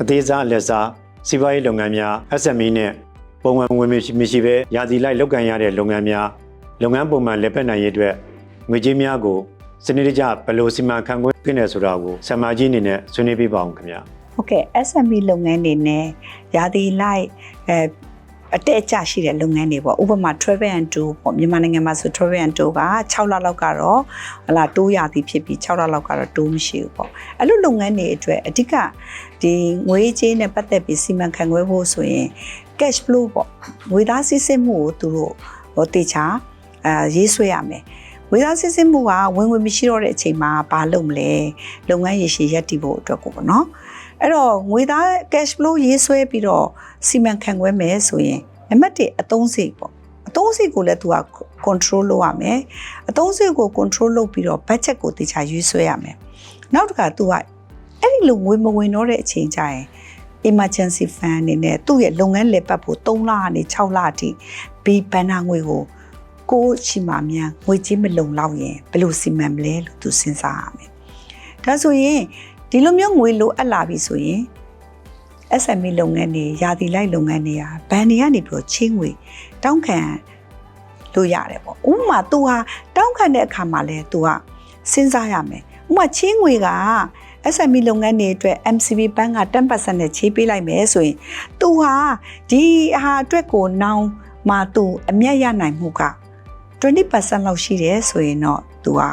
သေးစားလက်စားစီးပွားရေးလုပ်ငန်းများ SME နဲ့ပုံမှန်ဝင်မရှိဘဲရာသီလိုက်လုပ်ကိုင်ရတဲ့လုပ်ငန်းများလုပ်ငန်းပုံမှန်လက်ဖက်နိုင်ရေးအတွက်ငွေကြေးများကိုစနစ်တကျဘယ်လိုစီမံခန့်ခွဲသင့်တယ်ဆိုတာကိုဆရာမကြီးအနေနဲ့ဆွေးနွေးပြပါအောင်ခင်ဗျာဟုတ်ကဲ့ SME လုပ်ငန်းတွေနဲ့ရာသီလိုက်အတက်အကျရှိတဲ့လုပ်ငန်းတွေပေါ့ဥပမာ travel and tour ပေါ့မြန်မာနိုင်ငံမှာဆို travel and tour က6လလောက်ကတော့ဟလာတိုးရသည်ဖြစ်ပြီး6လလောက်ကတော့တိုးမရှိဘူးပေါ့အဲ့လိုလုပ်ငန်းတွေအတွက်အဓိကဒီငွေကြေးနဲ့ပတ်သက်ပြီးစီမံခန့်ခွဲဖို့ဆိုရင် cash flow ပေါ့ငွေသားစစ်စစ်မှုကိုသူတို့ဟိုတေချာရေးဆွဲရမယ်ငွေသားစစ်စစ်မှုကဝင်ငွေမရှိတော့တဲ့အချိန်မှာဘာလုပ်မလဲလုပ်ငန်းရည်ရှိရပ်တည်ဖို့အတွက်ကိုပေါ့နော်အဲ့တော့ငွေသား cash flow ရေးဆွဲပြီးတော့စီမံခန့်ခွဲမယ်ဆိုရင်နံပါတ်1အသုံးစရိတ်ပေါ့အသုံးစရိတ်ကိုလည်းသူက control လုပ်ရမယ်အသုံးစရိတ်ကို control လုပ်ပြီးတော့ budget ကိုတေချာရေးဆွဲရမယ်နောက်တစ်ခါသူကအဲ့ဒီလိုငွေမဝင်တော့တဲ့အချိန်ကျရင် emergency fund အနေနဲ့သူ့ရဲ့လုပ်ငန်းလည်ပတ်ဖို့3လကနေ6လအထိဘီဘဏ္ဍာငွေကိုချီမာမြန်ငွေကြေးမလုံလောက်ရင်ဘယ်လိုစီမံမလဲလို့သူစဉ်းစားရမယ်ဒါဆိုရင်ဒီလိုမျိုးငွေလိုအပ်လာပြီဆိုရင် SME လုပ်ငန်းတွေရာသီလိုက်လုပ်ငန်းတွေကဘဏ်တွေကနေပြီးတော့ချင်းငွေတောင်းခံလို့ရတယ်ပေါ့ဥပမာ तू ဟာတောင်းခံတဲ့အခါမှာလဲ तू ကစဉ်းစားရမယ်ဥပမာချင်းငွေက SME လုပ်ငန်းတွေအတွက် MCB ဘဏ်က 10% နဲ့ချေးပေးလိုက်မယ်ဆိုရင် तू ဟာဒီဟာအတွက်ကိုနောင်မှာ तू အမြတ်ရနိုင်မှုက 20% လောက်ရှိတယ်ဆိုရင်တော့ तू ဟာ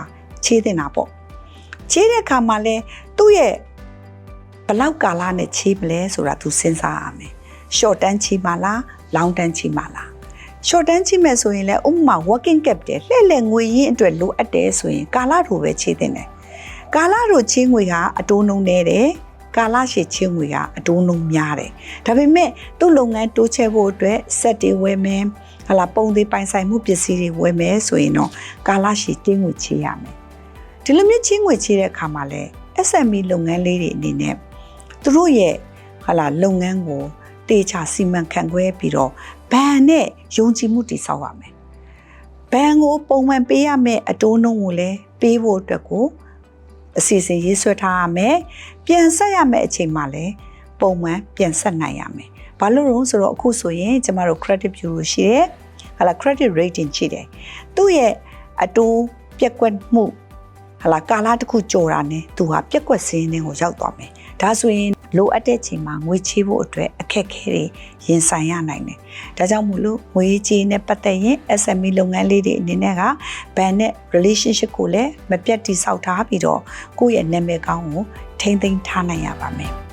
ချေးတင်တာပေါ့ချေးတဲ့အခါမှာလဲသူ့ရဲ့ဘလောက်ကာလနဲ့ချေးမလဲဆိုတာသူစဉ်းစားရမယ် short term ချေးပါလား long term ချေးပါလား short term ချေးမယ်ဆိုရင်လည်းဥပမာ working capital လှည့်လည်ငွေရင်းအတွက်လိုအပ်တယ်ဆိုရင်ကာလတိုပဲချေးတင်တယ်ကာလတိုချေးငွေကအတိုးနှုန်းနည်းတယ်ကာလရှည်ချေးငွေကအတိုးနှုန်းများတယ်ဒါပေမဲ့သူ့လုပ်ငန်းတိုးချဲ့ဖို့အတွက်စက်တွေဝယ်မယ်ဟလာပုံသေးပိုင်ဆိုင်မှုပစ္စည်းတွေဝယ်မယ်ဆိုရင်တော့ကာလရှည်ချေးငွေချေးရမယ်ဒီလိုမျိုးချင်းငွေချေးတဲ့အခါမှာလဲ SME လုပ်ငန်းလေးတွေအနေနဲ့သူတို့ရဲ့ဟာလာလုပ်ငန်းကိုတေချာစီမံခန့်ခွဲပြီးတော့ဘဏ်နဲ့ယုံကြည်မှုတည်ဆောက်ရမယ်ဘဏ်ကိုပုံမှန်ပေးရမယ်အတိုးနှုန်းကိုလည်းပေးဖို့အတွက်ကိုအစီအစဉ်ရေးဆွဲထားရမယ်ပြန်ဆက်ရမယ်အချိန်မှာလည်းပုံမှန်ပြန်ဆက်နိုင်ရမယ်ဘာလို့လဲဆိုတော့အခုဆိုရင်ကျမတို့ credit bureau ရှိတယ်ဟာလာ credit rating ရှိတယ်သူ့ရဲ့အတိုးပြက်ကွက်မှုဟလာကာလတစ်ခုကြော်တာနဲ့သူဟာပြက်ကွက်စင်းနေကိုရောက်သွားမယ်ဒါဆိုရင်လိုအပ်တဲ့ချိန်မှာငွေချေးဖို့အတွက်အခက်အခဲတွေရင်ဆိုင်ရနိုင်တယ်ဒါကြောင့်မို့လို့ငွေချေးနဲ့ပတ်သက်ရင် SME လုပ်ငန်းလေးတွေအနေနဲ့ကဘဏ်နဲ့ relationship ကိုလည်းမပြတ်တည်ဆောက်ထားပြီးတော့ကိုယ့်ရဲ့နာမည်ကောင်းကိုထိန်းသိမ်းထားနိုင်ရပါမယ်